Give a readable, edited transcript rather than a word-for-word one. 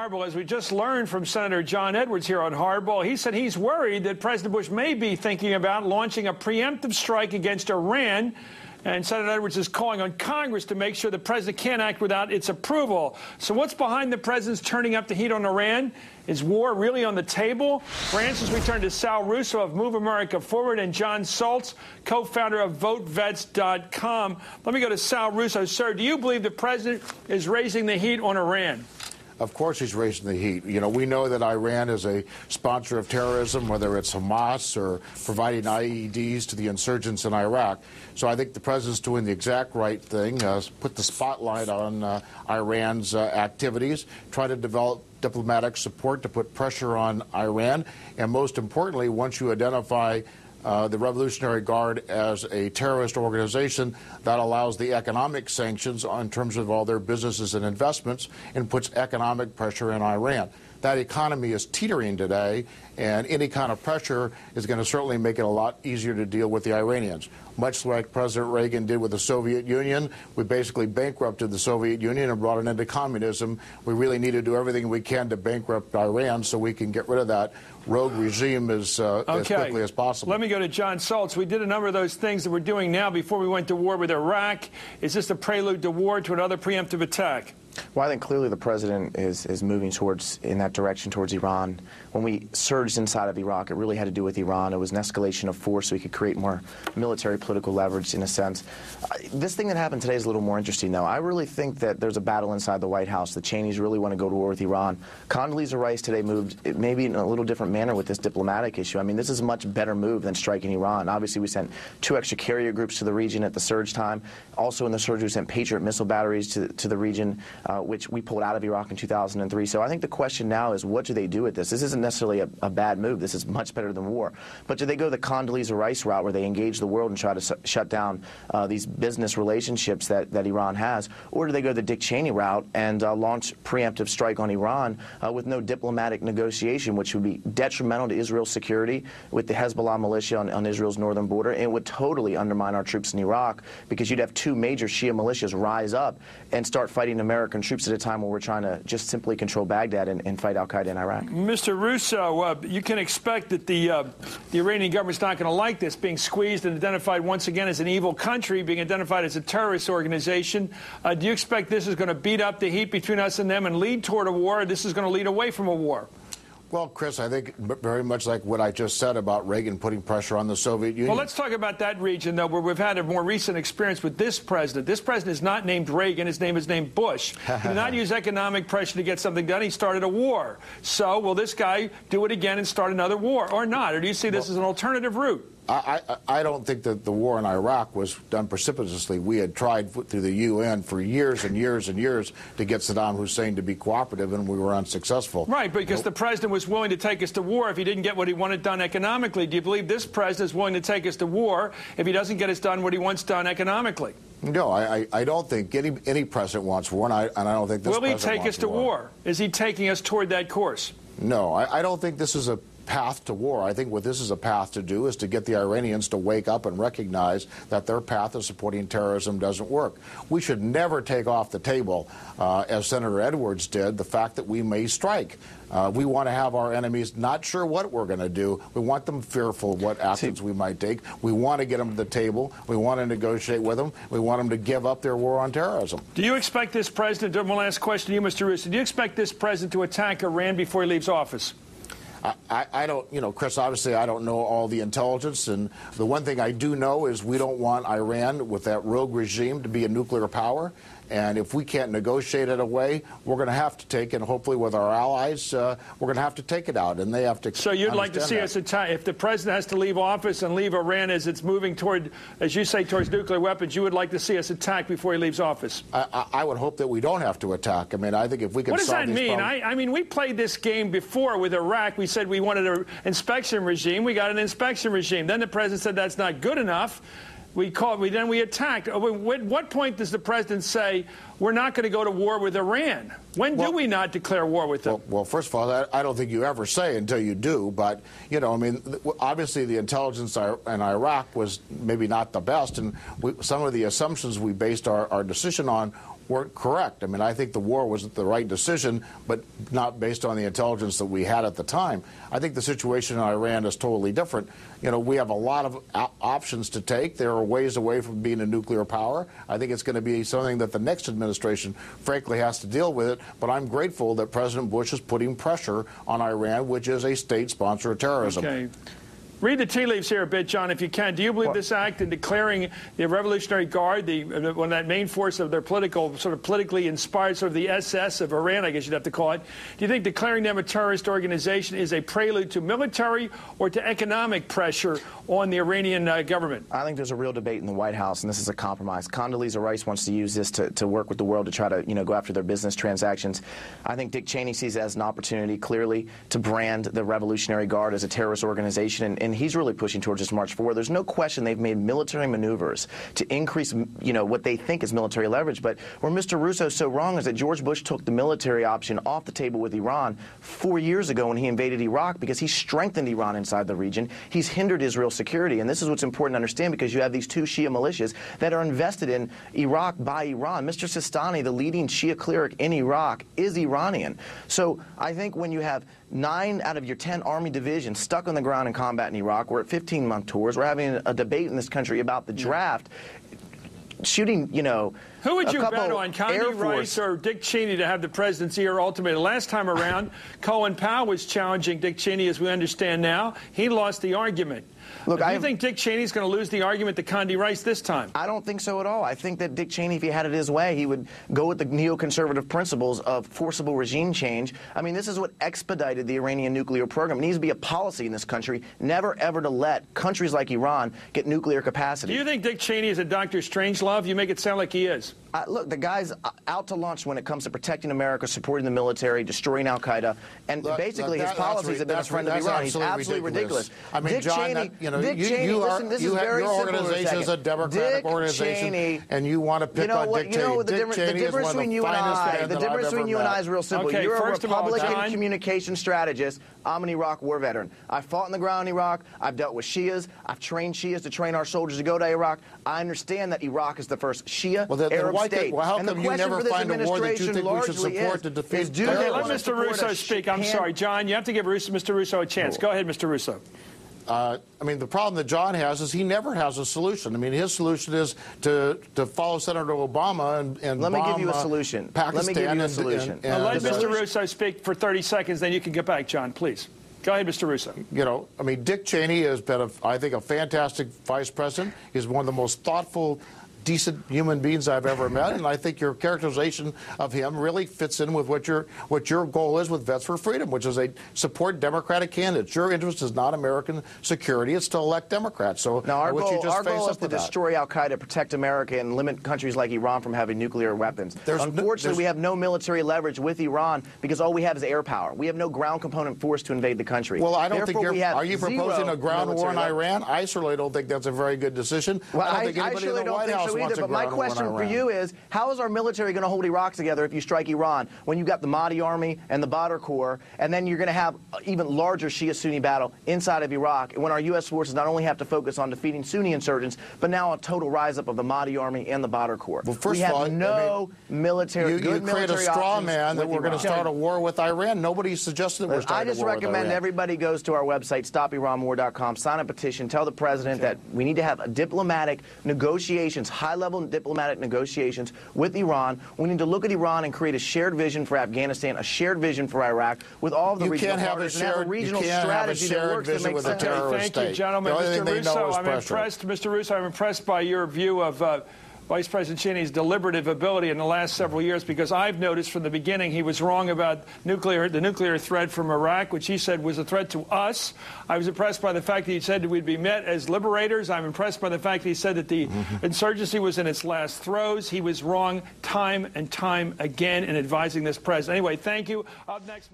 Hardball. As we just learned from Senator John Edwards here on Hardball, he said he's worried that President Bush may be thinking about launching a preemptive strike against Iran. And Senator Edwards is calling on Congress to make sure the president can't act without its approval. So what's behind the president's turning up the heat on Iran? Is war really on the table? For answers, we turn to Sal Russo of Move America Forward and Jon Soltz, co-founder of VoteVets.com. Let me go to Sal Russo. Sir, do you believe the president is raising the heat on Iran? Of course he's raising the heat. You know, we know that Iran is a sponsor of terrorism, whether it's Hamas or providing IEDs to the insurgents in Iraq. So I think the president's doing the exact right thing, put the spotlight on Iran's activities, try to develop diplomatic support to put pressure on Iran. And most importantly, once you identify the Revolutionary Guard as a terrorist organization, that allows the economic sanctions in terms of all their businesses and investments and puts economic pressure on Iran. That economy is teetering today, and any kind of pressure is going to certainly make it a lot easier to deal with the Iranians. Much like President Reagan did with the Soviet Union, we basically bankrupted the Soviet Union and brought it into communism. We really need to do everything we can to bankrupt Iran so we can get rid of that rogue regime as quickly as possible. Let me go to Jon Soltz. We did a number of those things that we're doing now before we went to war with Iraq. Is this a prelude to war, to another preemptive attack? Well, I think clearly the president is moving in that direction towards Iran. When we surged inside of Iraq, it really had to do with Iran. It was an escalation of force so we could create more military political leverage in a sense. This thing that happened today is a little more interesting, though. I really think that there's a battle inside the White House. The Cheneys really want to go to war with Iran. Condoleezza Rice today moved maybe in a little different manner with this diplomatic issue. I mean, this is a much better move than striking Iran. Obviously, we sent 2 extra carrier groups to the region at the surge time. Also in the surge, we sent Patriot missile batteries to the region, which we pulled out of Iraq in 2003. So I think the question now is, what do they do with this? This isn't necessarily a bad move. This is much better than war. But do they go the Condoleezza Rice route, where they engage the world and try to shut down these business relationships that Iran has? Or do they go the Dick Cheney route and launch preemptive strike on Iran with no diplomatic negotiation, which would be detrimental to Israel's security with the Hezbollah militia on Israel's northern border? And it would totally undermine our troops in Iraq, because you'd have 2 major Shia militias rise up and start fighting American troops at a time when we're trying to just simply control Baghdad and fight al-Qaeda in Iraq. Mr. Russo, you can expect that the Iranian government's not going to like this, being squeezed and identified once again as an evil country, being identified as a terrorist organization. Do you expect this is going to beat up the heat between us and them and lead toward a war, or this is going to lead away from a war? Well, Chris, I think very much like what I just said about Reagan putting pressure on the Soviet Union. Well, let's talk about that region, though, where we've had a more recent experience with this president. This president is not named Reagan. His name is named Bush. He did not use economic pressure to get something done. He started a war. So will this guy do it again and start another war, or not? Or do you see this as an alternative route? I don't think that the war in Iraq was done precipitously. We had tried through the UN for years and years and years to get Saddam Hussein to be cooperative, and we were unsuccessful. Right, because the president was willing to take us to war if he didn't get what he wanted done economically. Do you believe this president is willing to take us to war if he doesn't get us done what he wants done economically? No, I don't think any president wants war, and I don't think this president wants war. Will he take us to war? Is he taking us toward that course? No, I don't think this is a path to war. I think what this is a path to do is to get the Iranians to wake up and recognize that their path of supporting terrorism doesn't work. We should never take off the table, as Senator Edwards did, the fact that we may strike. We want to have our enemies not sure what we're going to do. We want them fearful of what actions we might take. We want to get them to the table. We want to negotiate with them. We want them to give up their war on terrorism. Do you expect this president, one last question to you, Mr. Russo, do you expect this president to attack Iran before he leaves office? I don't, Chris, obviously I don't know all the intelligence, and the one thing I do know is we don't want Iran with that rogue regime to be a nuclear power. And if we can't negotiate it away, we're going to have to take it, and hopefully with our allies, we're going to have to take it out, and they have to. So you'd like to see us attack, if the president has to leave office and leave Iran as it's moving toward, as you say, towards nuclear weapons, you would like to see us attack before he leaves office? I would hope that we don't have to attack. I mean, I think if we can solve these problems. What does that mean? I mean, we played this game before with Iraq. We said we wanted an inspection regime. We got an inspection regime. Then the president said that's not good enough. Then we attacked. At what point does the president say we're not going to go to war with Iran? When do we not declare war with them? Well, first of all, I don't think you ever say until you do. But, you know, I mean, obviously the intelligence in Iraq was maybe not the best. And some of the assumptions we based our decision on weren't correct. I mean, I think the war was the right decision, but not based on the intelligence that we had at the time. I think the situation in Iran is totally different. You know, we have a lot of options to take. There are ways away from being a nuclear power. I think it's going to be something that the next administration, frankly, has to deal with it. But I'm grateful that President Bush is putting pressure on Iran, which is a state sponsor of terrorism. Okay. Read the tea leaves here a bit, John, if you can. Do you believe this act in declaring the Revolutionary Guard, one of that main force of their politically inspired, sort of the SS of Iran, I guess you'd have to call it, do you think declaring them a terrorist organization is a prelude to military or to economic pressure on the Iranian government? I think there's a real debate in the White House, and this is a compromise. Condoleezza Rice wants to use this to work with the world to try to, go after their business transactions. I think Dick Cheney sees it as an opportunity, clearly, to brand the Revolutionary Guard as a terrorist organization, and he's really pushing towards this march forward. There's no question they've made military maneuvers to increase, what they think is military leverage. But where Mr. Russo is so wrong is that George Bush took the military option off the table with Iran 4 years ago when he invaded Iraq, because he strengthened Iran inside the region. He's hindered Israel's security. And this is what's important to understand, because you have these two Shia militias that are invested in Iraq by Iran. Mr. Sistani, the leading Shia cleric in Iraq, is Iranian. So I think when you have 9 out of your 10 Army divisions stuck on the ground in combat in Iraq, we're at 15-month tours, we're having a debate in this country about the draft, shooting, who would you bet on, Condi Rice or Dick Cheney to have the presidency or ultimately? Last time around, Colin Powell was challenging Dick Cheney, as we understand now. He lost the argument. Look, do you think Dick Cheney's going to lose the argument to Condi Rice this time? I don't think so at all. I think that Dick Cheney, if he had it his way, he would go with the neoconservative principles of forcible regime change. I mean, this is what expedited the Iranian nuclear program. It needs to be a policy in this country, never ever to let countries like Iran get nuclear capacity. Do you think Dick Cheney is a Dr. Strangelove? You make it sound like he is. Look, the guy's out to lunch when it comes to protecting America, supporting the military, destroying al-Qaeda, and basically his policies have been a friend of Iran. He's absolutely ridiculous. I mean, Dick John, Cheney, your organization is a Democratic organization, and you want to pick on Dick Cheney. The difference between you and I is real simple. Okay, you're a Republican John, communication strategist. I'm an Iraq war veteran. I fought in the ground in Iraq. I've dealt with Shias. I've trained Shias to train our soldiers to go to Iraq. I understand that Iraq is the first Shia Arab state. Well, how come you never find a war that you think we should support to defeat terrorism? Okay, let Mr. Russo speak. I'm sorry, John. You have to give Mr. Russo a chance. Go ahead, Mr. Russo. I mean, the problem that John has is he never has a solution. I mean, his solution is to follow Senator Obama and let me give you a solution. Pakistan. Let me give you a solution. Let Mr. Russo speak for 30 seconds, then you can get back, John, please. Go ahead, Mr. Russo. I mean, Dick Cheney has been, I think, a fantastic vice president. He's one of the most thoughtful, decent human beings I've ever met, and I think your characterization of him really fits in with what your goal is with Vets for Freedom, which is support Democratic candidates. Your interest is not American security; it's to elect Democrats. So now our goal is to destroy al-Qaeda, protect America, and limit countries like Iran from having nuclear weapons. Unfortunately, we have no military leverage with Iran because all we have is air power. We have no ground component force to invade the country. Well, I don't think are you proposing a ground war in Iran? I certainly don't think that's a very good decision. Well, I don't think anybody in the White House either, but my question for you is, how is our military going to hold Iraq together if you strike Iran when you've got the Mahdi army and the Badr Corps, and then you're going to have even larger Shia-Sunni battle inside of Iraq, and when our U.S. forces not only have to focus on defeating Sunni insurgents, but now a total rise-up of the Mahdi army and the Badr Corps? Well, first we have of all, no military. You create a straw man that we're going to start a war with Iran. Nobody's suggesting that we're starting a war with Iran. I just recommend everybody goes to our website, stopiranwar.com, sign a petition, tell the president that we need to have diplomatic negotiations, high-level diplomatic negotiations with Iran. We need to look at Iran and create a shared vision for Afghanistan, a shared vision for Iraq, with all of the regional partners, and have a regional strategy that works to make sense. Thank you, gentlemen. Mr. Russo, I'm impressed. Mr. Russo, I'm impressed by your view of Vice President Cheney's deliberative ability in the last several years, because I've noticed from the beginning he was wrong about the nuclear threat from Iraq, which he said was a threat to us. I was impressed by the fact that he said that we'd be met as liberators. I'm impressed by the fact that he said that the insurgency was in its last throes. He was wrong time and time again in advising this president. Anyway, thank you. Up next.